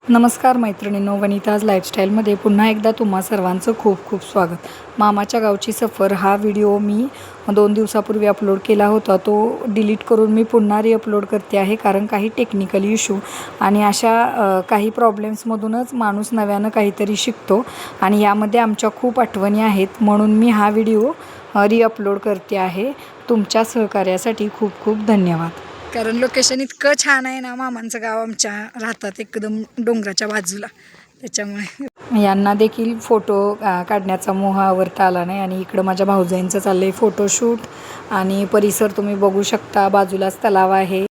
नमस्कार मैत्रिणींनो, वनिताज लाईफस्टाईलमध्ये पुन्हा एकदा तुम्हा सर्वांचं खूप खूप स्वागत. मामाच्या गावची सफर हा व्हिडिओ मी 2 दिवसापूर्वी अपलोड केला होता. तो डिलीट करून मी पुन्हा रिअपलोड करते आहे, कारण काही टेक्निकल इश्यू आणि अशा काही प्रॉब्लेम्समधूनच माणूस नव्यानं काहीतरी शिकतो आणि यामध्ये आमच्या खूप आठवणी आहेत. म्हणून मी हा व्हिडिओ रिअपलोड करते आहे. तुमच्या सहकार्यासाठी खूप खूप धन्यवाद. कारण लोकेशन इतकं छान आहे ना, मामांचं गाव आमच्या राहतात एकदम डोंगराच्या बाजूला, त्याच्यामुळे यांना देखील फोटो काढण्याचा मोह आवरता आला नाही. आणि इकडं माझ्या भाऊजाईंचं चाललं आहे फोटोशूट आणि परिसर तुम्ही बघू शकता, बाजूलाच तलाव आहे.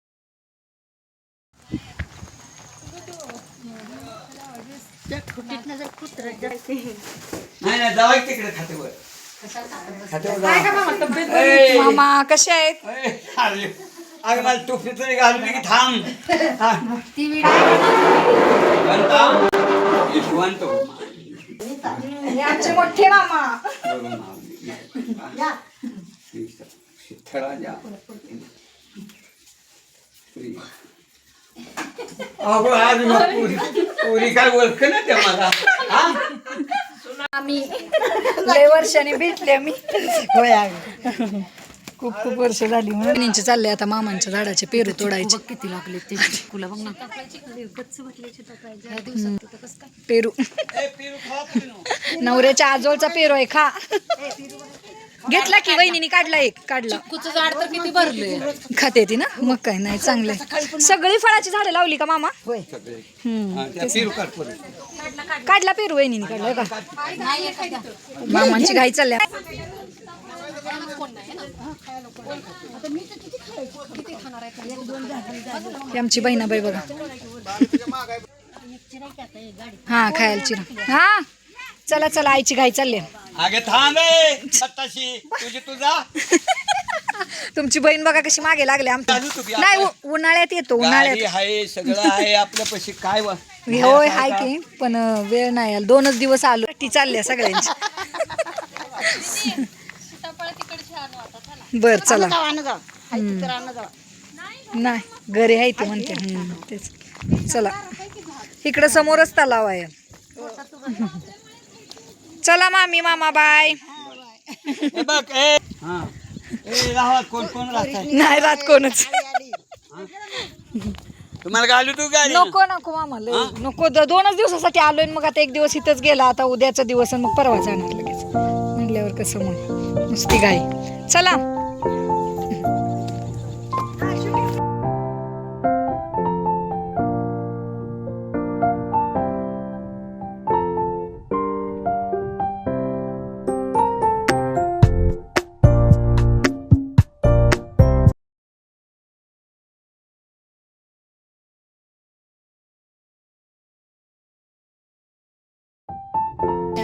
मामा कसे आहेत? अगं मला टोपी तरी घालून की थांब. आमचे मोठे मामा. पोरी काय ओळख ना त्या मला. आम्ही लय वर्षाने भेटले. मी खूप खूप वर्ष झाली. म्हणून चालले आता मामांच्या झाडाचे पेरू तोडायचे. किती लागले ते फुलं बघ ना. पेरू नवऱ्याच्या आजोळचा पेरू आहे, खा. घेतला की वहिनीने काढला, एक काढला. झाड तर किती भरले खाते ती ना, मग काय नाही, चांगलंय. सगळी फळाची झाडं लावली का मामा? काढला पेरू वहिनीने, काढलाय का? मामांची घाई चालल्या. आमची बहिणाबाई बघा. हा खायला चिरा. हा चला चला, आईची घाई चालली. अगे थांब तुझी तुझा. तुमची बहीण बघा कशी मागे लागले आमच्या. नाही, उन्हाळ्यात येतो. उन्हाळ्यात आहे सगळं आहे आपल्या पशी. काय होय हाय की, पण वेळ नाही आला. 2च दिवस आलो. ती चालली सगळ्यांची. बर चला. नाही घरी आहे ते म्हणते. तेच चला, इकडं समोरच तलाव आहे. चला मामी मामा बाय. कोण कोण राहत नाही राहत कोणच. तुम्हाला घालू तू गाडी? नको नको मामा, नको. 2च दिवसासाठी आलोय, मग आता 1 दिवस इथंच गेला. आता उद्याचा दिवस आणि मग परवा जाणार लगेच म्हटल्यावर कसं, मग नुसती घाई. चला.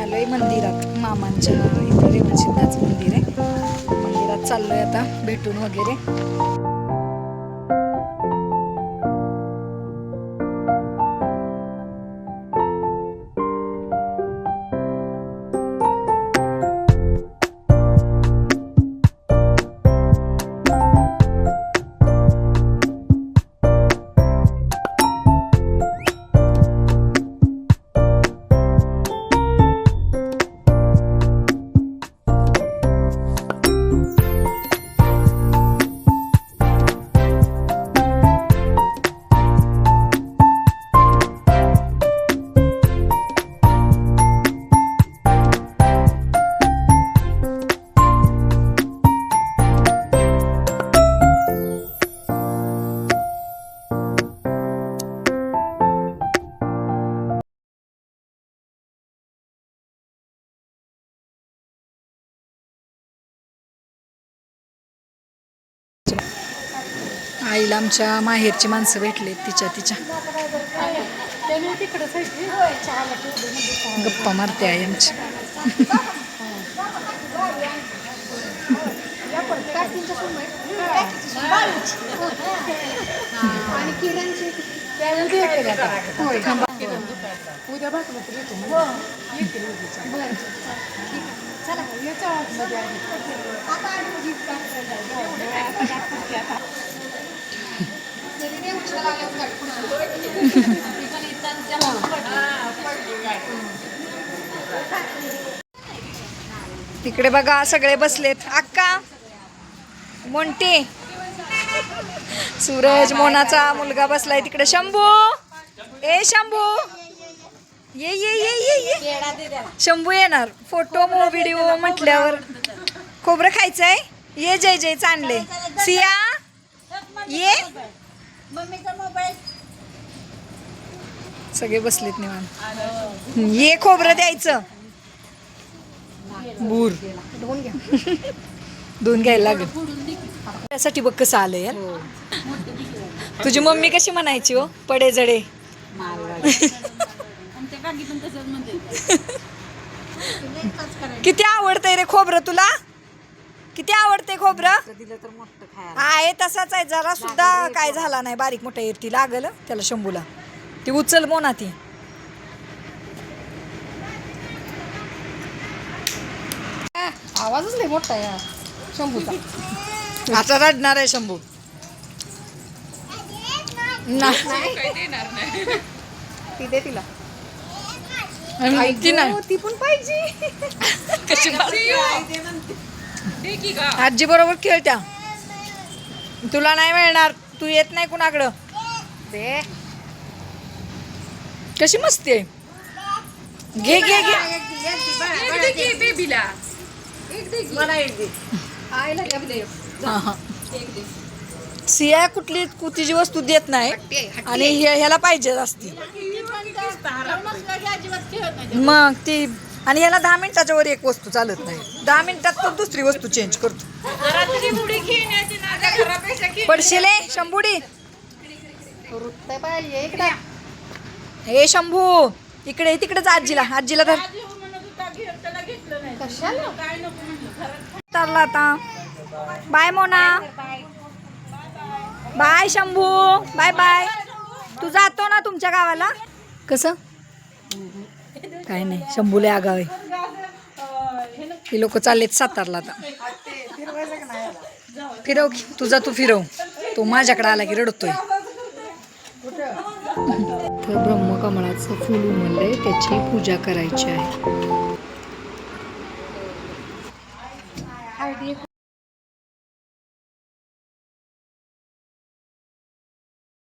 आलोय मंदिरात, मामांच्या इथं रेवणसिद्धाचं मंदिर आहे. मंदिरात चाललोय आता भेटून वगैरे. आईला आमच्या माहेरची माणसं भेटले. तिच्या गप्पा मारते आई आमची. तिकडे बघा सगळे बसलेत. अक्का, मोंटी, सूरज, मोनाचा मुलगा बसलाय तिकडे. शंभू, ए शंभू, ये ये ये ये ये. शंभू येणार फोटो व्हिडिओ म्हटल्यावर. खोबरं खायचंय, ये. जय जय चांगले. सिया ये. सगळे बसलेत निवांत. ये खोबरं द्यायचं. बूर दोन घ्यायला लागेल. त्यासाठी बघ कसं आलंय यार. तुझी मम्मी कशी म्हणायची हो, पडे जडे. किती आवडतंय रे खोबरं तुला? किती आवडते खोबरं? आहे तसाच आहे, जरा सुद्धा काय झाला नाही बारीक मोठा. येती लागल त्याला शंभूला. ती उचल मोना ती. आवाजच लय मोठा आहे शंभूचा. आता रडणार आहे शंभू. नाही ती दे तिला. ती नाही. ती पण पाहिजे. कशी आजी बरोबर खेळत्या. तुला नाही मिळणार, तू येत नाही कुणाकडं. दे. कशी मस्ती आहे. घे घे घे. हा, हा. सिया कुठली कुतीची वस्तू देत नाही आणि ह्याला पाहिजे असती मग ती. आणि ह्याला 10 मिनिटाच्या वर एक वस्तू चालत नाही. 10 मिनिटात तो दुसरी वस्तू चेंज करतो. पडशिले शंभूडी. पाहिजे इकडे. हे शंभू इकडे तिकडेच. आजीला आजीला धर. तरला आता. Bye Mona. Bye Shambhu. Bye bye. तू जातो ना तुमच्या गावाला? कसं काय नाही. शंभूला आगाव आहे. ही लोक चाललेत सातारला आता. फिरव की तुझा, तू फिरव. तो माझ्याकडे आला की रडतोय. तर ब्रह्मकमळाचं फूल उमललंय, त्याची पूजा करायची आहे.